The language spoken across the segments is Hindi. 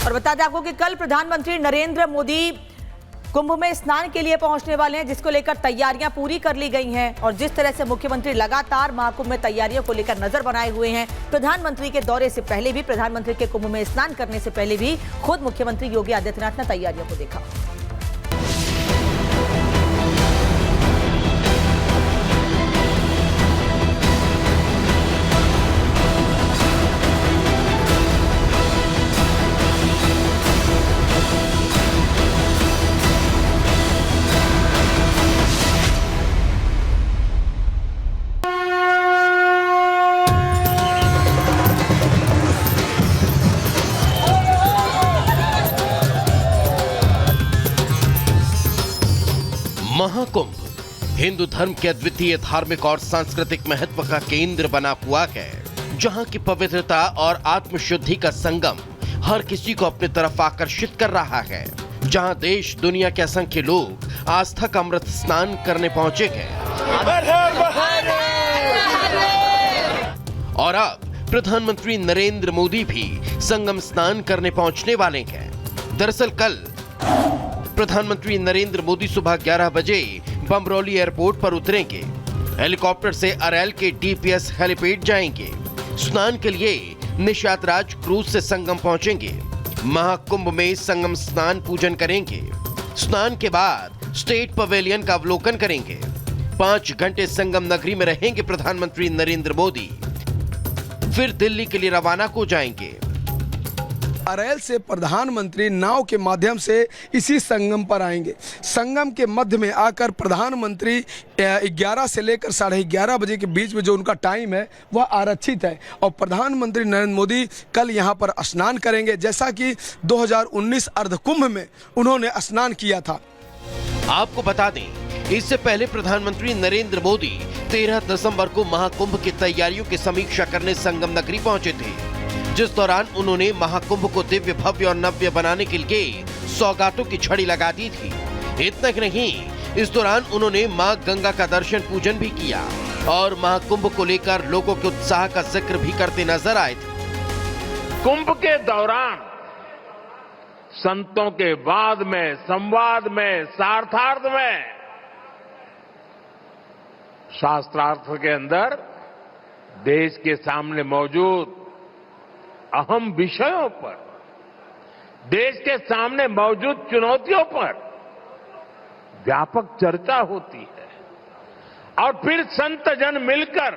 और बता दें आपको कि कल प्रधानमंत्री नरेंद्र मोदी कुंभ में स्नान के लिए पहुंचने वाले हैं, जिसको लेकर तैयारियां पूरी कर ली गई हैं। और जिस तरह से मुख्यमंत्री लगातार महाकुंभ में तैयारियों को लेकर नजर बनाए हुए हैं, प्रधानमंत्री के दौरे से पहले भी, प्रधानमंत्री के कुंभ में स्नान करने से पहले भी खुद मुख्यमंत्री योगी आदित्यनाथ ने तैयारियों को देखा। महाकुंभ हिंदू धर्म के अद्वितीय धार्मिक और सांस्कृतिक महत्व का केंद्र बना हुआ है, जहां की पवित्रता और आत्मशुद्धि का संगम हर किसी को अपनी तरफ आकर्षित कर रहा है। जहां देश दुनिया के असंख्य लोग आस्था का अमृत स्नान करने पहुंचे हैं और अब प्रधानमंत्री नरेंद्र मोदी भी संगम स्नान करने पहुंचने वाले हैं। दरअसल कल प्रधानमंत्री नरेंद्र मोदी सुबह 11 बजे बमरौली एयरपोर्ट पर उतरेंगे। हेलीकॉप्टर से अरैल के डीपीएस हेलीपैड जाएंगे। स्नान के लिए निशात राज क्रूज से संगम पहुंचेंगे। महाकुंभ में संगम स्नान पूजन करेंगे। स्नान के बाद स्टेट पवेलियन का अवलोकन करेंगे। 5 घंटे संगम नगरी में रहेंगे प्रधानमंत्री नरेंद्र मोदी। फिर दिल्ली के लिए रवाना हो जाएंगे। अरैल से प्रधानमंत्री नाव के माध्यम से इसी संगम पर आएंगे। संगम के मध्य में आकर प्रधानमंत्री 11 से लेकर 11:30 बजे के बीच में जो उनका टाइम है वह आरक्षित है और प्रधानमंत्री नरेंद्र मोदी कल यहां पर स्नान करेंगे, जैसा कि 2019 अर्धकुंभ में उन्होंने स्नान किया था। आपको बता दें, इससे पहले प्रधानमंत्री नरेंद्र मोदी 13 दिसंबर को महाकुंभ की तैयारियों की समीक्षा करने संगम नगरी पहुंचे थे, जिस दौरान उन्होंने महाकुंभ को दिव्य, भव्य और नव्य बनाने के लिए सौगातों की छड़ी लगा दी थी। इतना ही नहीं, इस दौरान उन्होंने मां गंगा का दर्शन पूजन भी किया और महाकुंभ को लेकर लोगों के उत्साह का जिक्र भी करते नजर आए थे। कुंभ के दौरान संतों के वाद में, संवाद में, शास्त्रार्थ में, शास्त्रार्थ के अंदर देश के सामने मौजूद अहम विषयों पर, देश के सामने मौजूद चुनौतियों पर व्यापक चर्चा होती है और फिर संत जन मिलकर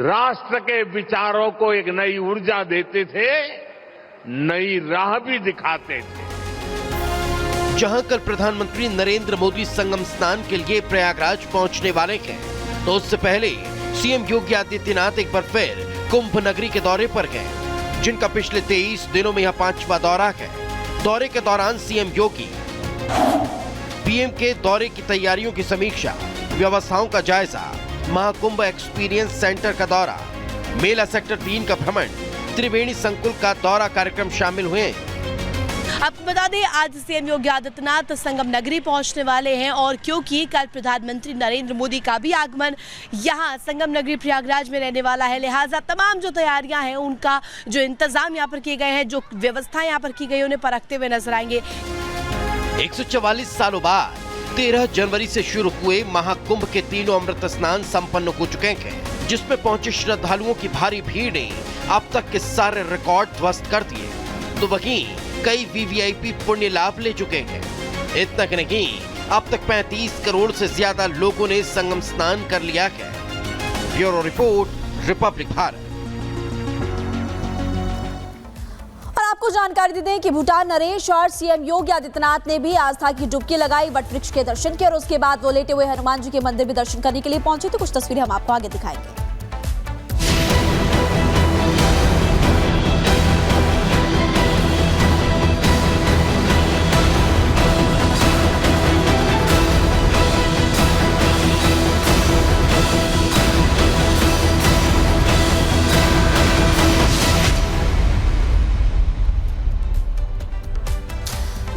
राष्ट्र के विचारों को एक नई ऊर्जा देते थे, नई राह भी दिखाते थे। जहां कल प्रधानमंत्री नरेंद्र मोदी संगम स्नान के लिए प्रयागराज पहुंचने वाले हैं, तो उससे पहले सीएम योगी आदित्यनाथ एक बार फिर कुंभ नगरी के दौरे पर गए, जिनका पिछले 23 दिनों में यह 5वां दौरा है। दौरे के दौरान सीएम योगी पीएम के दौरे की तैयारियों की समीक्षा, व्यवस्थाओं का जायजा, महाकुंभ एक्सपीरियंस सेंटर का दौरा, मेला सेक्टर 3 का भ्रमण, त्रिवेणी संकुल का दौरा कार्यक्रम शामिल हुए। आपको बता दें, आज सीएम योगी आदित्यनाथ संगम नगरी पहुंचने वाले हैं और क्योंकि कल प्रधानमंत्री नरेंद्र मोदी का भी आगमन यहां संगम नगरी प्रयागराज में रहने वाला है, लिहाजा तमाम जो तैयारियां हैं, उनका जो इंतजाम यहां पर किए गए हैं, जो व्यवस्थाएं यहां पर की गई, उन्हें परखते हुए नजर आएंगे। 144 सालों बाद 13 जनवरी से शुरू हुए महाकुंभ के तीनों अमृत स्नान संपन्न हो चुके हैं, जिसमें पहुंचे श्रद्धालुओं की भारी भीड़ ने अब तक के सारे रिकॉर्ड ध्वस्त कर दिए, तो वहीं कई वीवीआईपी पुण्य लाभ ले चुके हैं। इतना ही नहीं, अब तक 35 करोड़ से ज्यादा लोगों ने संगम स्नान कर लिया है। Bureau report, Republic Bharat. और आपको जानकारी दे दें कि भूटान नरेश और सीएम योगी आदित्यनाथ ने भी आस्था की डुबकी लगाई, वट वृक्ष के दर्शन किए और उसके बाद वो लेटे हुए हनुमान जी के मंदिर में दर्शन करने के लिए पहुंचे। तो कुछ तस्वीरें हम आपको आगे दिखाएंगे।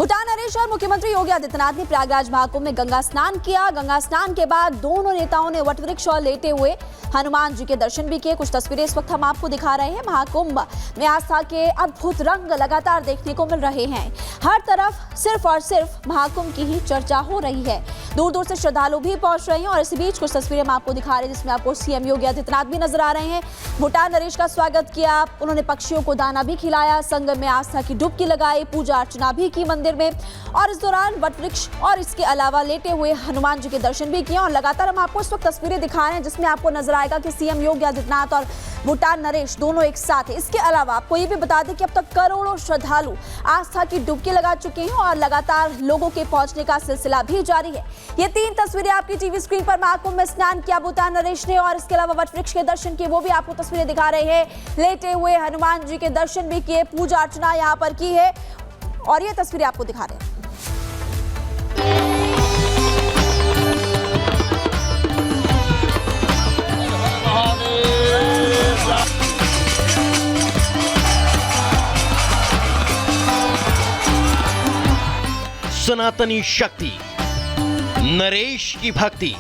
भूटान नरेश और मुख्यमंत्री योगी आदित्यनाथ ने प्रयागराज महाकुंभ में गंगा स्नान किया। गंगा स्नान के बाद दोनों नेताओं ने वट वृक्ष और लेटे हुए हनुमान जी के दर्शन भी किए। कुछ तस्वीरें इस वक्त हम आपको दिखा रहे हैं। महाकुंभ में आस्था के अद्भुत रंग लगातार देखने को मिल रहे हैं। हर तरफ सिर्फ और सिर्फ महाकुंभ की ही चर्चा हो रही है। दूर दूर से श्रद्धालु भी पहुंच रहे हैं और इसी बीच कुछ तस्वीरें हम आपको दिखा रहे हैं जिसमें आपको सीएम योगी आदित्यनाथ भी नजर आ रहे हैं। भूटान नरेश का स्वागत किया, उन्होंने पक्षियों को दाना भी खिलाया, संगम में आस्था की डुबकी लगाई, पूजा अर्चना भी की मंदिर में और इस दौरान वटवृक्ष और इसके अलावा लेटे हुए हनुमान जी के दर्शन भी किए। और लगातार हम आपको इस वक्त तस्वीरें दिखा रहे हैं जिसमें आपको नजर आएगा कि सीएम योगी आदित्यनाथ और भूटान नरेश दोनों एक साथ हैं। इसके अलावा आपको ये भी बता दें कि अब तक करोड़ों श्रद्धालु आस्था की डुबकी लगा चुके हैं और लगातार लोगों के पहुंचने का सिलसिला भी जारी है। ये 3 तस्वीरें आपकी टीवी स्क्रीन पर महाकुंभ में स्नान किया भूटान नरेश ने और इसके अलावा वटवृक्ष के दर्शन किए, वो भी आपको तस्वीरें दिखा रहे हैं। लेटे हुए हनुमान जी के दर्शन भी किए, पूजा अर्चना यहाँ पर की है और ये तस्वीरें आपको दिखा रहे हैं। सनातनी शक्ति, नरेश की भक्ति,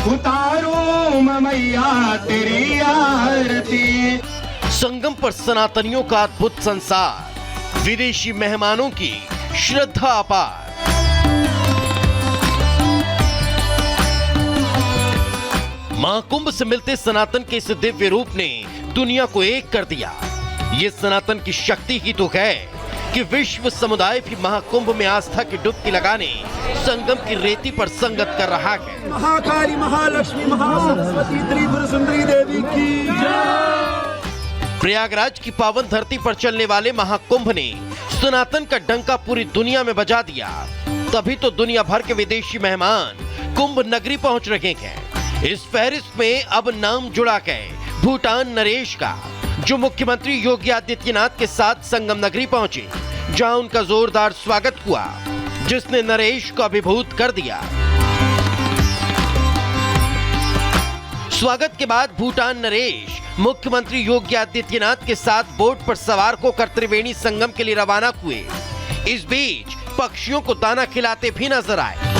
उतारो मैया तेरी आरती। संगम पर सनातनियों का अद्भुत संसार, विदेशी मेहमानों की श्रद्धा अपार। महाकुंभ से मिलते सनातन के इस दिव्य रूप ने दुनिया को एक कर दिया। ये सनातन की शक्ति ही तो है कि विश्व समुदाय भी महाकुंभ में आस्था की डुबकी लगाने संगम की रेती पर संगत कर रहा है। महाकाली, महालक्ष्मी, महासरस्वती, त्रिपुर सुंदरी देवी की जय। प्रयागराज की पावन धरती पर चलने वाले महाकुंभ ने सनातन का डंका पूरी दुनिया में बजा दिया। तभी तो दुनिया भर के विदेशी मेहमान कुंभ नगरी पहुंच रहे हैं। इस फहरिस्त में अब नाम जुड़ा है भूटान नरेश का, जो मुख्यमंत्री योगी आदित्यनाथ के साथ संगम नगरी पहुंचे, जहां उनका जोरदार स्वागत हुआ, जिसने नरेश को अभिभूत कर दिया। स्वागत के बाद भूटान नरेश मुख्यमंत्री योगी आदित्यनाथ के साथ बोट पर सवार होकर त्रिवेणी संगम के लिए रवाना हुए। इस बीच पक्षियों को दाना खिलाते भी नजर आए।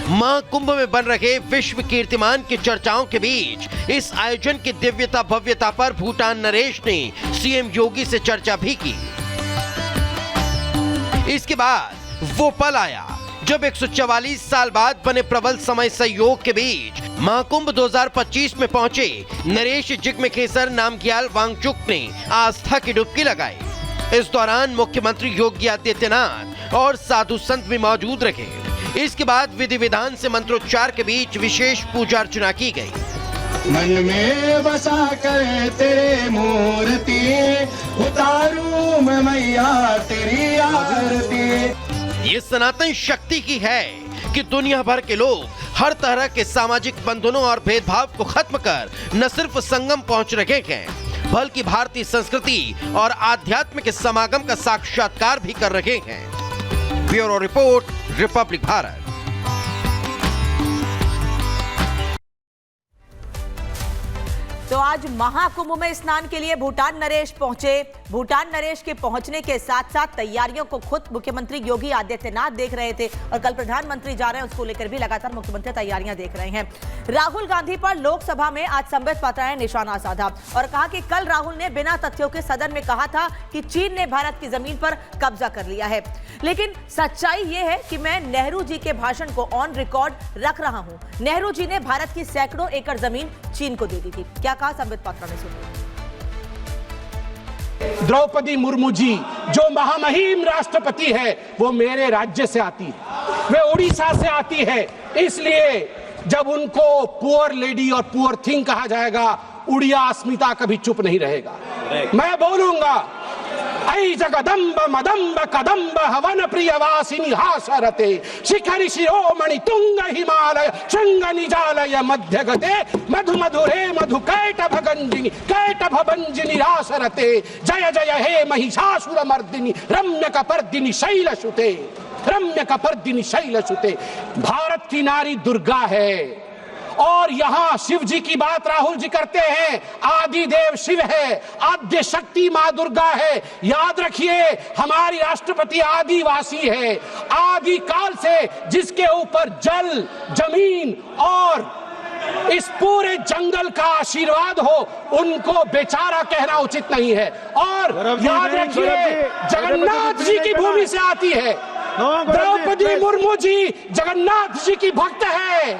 महाकुंभ में बन रहे विश्व कीर्तिमान की चर्चाओं के बीच इस आयोजन की दिव्यता भव्यता पर भूटान नरेश ने सीएम योगी से चर्चा भी की। इसके बाद वो पल आया जब 144 साल बाद बने प्रबल समय सहयोग के बीच महाकुंभ 2025 में पहुंचे नरेश जिग्मेखेसर नामग्याल वांगचुक ने आस्था की डुबकी लगाई। इस दौरान मुख्यमंत्री योगी आदित्यनाथ और साधु संत भी मौजूद रहे। इसके बाद विधि विधान से मंत्रोच्चार के बीच विशेष पूजा अर्चना की गई। मन में बसा कर तेरे मूर्ति, उतारूं मैं मैया तेरी आरती। ये सनातन शक्ति की है कि दुनिया भर के लोग हर तरह के सामाजिक बंधनों और भेदभाव को खत्म कर न सिर्फ संगम पहुंच रहे हैं, बल्कि भारतीय संस्कृति और आध्यात्म के समागम का साक्षात्कार भी कर रहे हैं। Bureau report, Republic Bharat. तो आज महाकुंभ में स्नान के लिए भूटान नरेश पहुंचे। भूटान नरेश के पहुंचने के साथ साथ तैयारियों को खुद मुख्यमंत्री योगी आदित्यनाथ देख रहे थे और कल प्रधानमंत्री जा रहे हैं, उसको लेकर भी लगातार मुख्यमंत्री तैयारियां देख रहे हैं। राहुल गांधी पर लोकसभा में आज संबित पात्रा ने निशाना साधा और कहा कि कल राहुल ने बिना तथ्यों के सदन में कहा था कि चीन ने भारत की जमीन पर कब्जा कर लिया है, लेकिन सच्चाई यह है कि मैं नेहरू जी के भाषण को ऑन रिकॉर्ड रख रहा हूं। नेहरू जी ने भारत की सैकड़ों एकड़ जमीन चीन को दे दी थी। क्या कहा संबित पात्रा ने, सुनिए। द्रौपदी मुर्मू जी जो महामहिम राष्ट्रपति है वो मेरे राज्य से आती है, वे उड़ीसा से आती है। इसलिए जब उनको पुअर लेडी और पुअर थिंग कहा जाएगा, उड़िया अस्मिता कभी चुप नहीं रहेगा। मैं बोलूंगा, ऐ जगदम्ब मदम्ब कदम्ब हवन प्रियवासिनी हासरते शिखरि शिरोमणि तुंग हिमालय शृंग निजालय मध्य गते मधु मधुरे मधु कैटभ भंजिनी रासरते जय जय हे महिषासुर मर्दिनी रम्य कपर्दिनी शैलसुते रम्य कपर्दिनी शैलसुते। भारत की नारी दुर्गा है और यहाँ शिव जी की बात राहुल जी करते हैं, आदि देव शिव है, आद्य शक्ति माँ दुर्गा है। याद रखिए, हमारी राष्ट्रपति आदिवासी है, आदि काल से जिसके ऊपर जल, जमीन और इस पूरे जंगल का आशीर्वाद हो, उनको बेचारा कहना उचित नहीं है। और याद रखिए, जगन्नाथ जी की भूमि से आती है। द्रौपदी मुर्मू जी जगन्नाथ जी की भक्त है।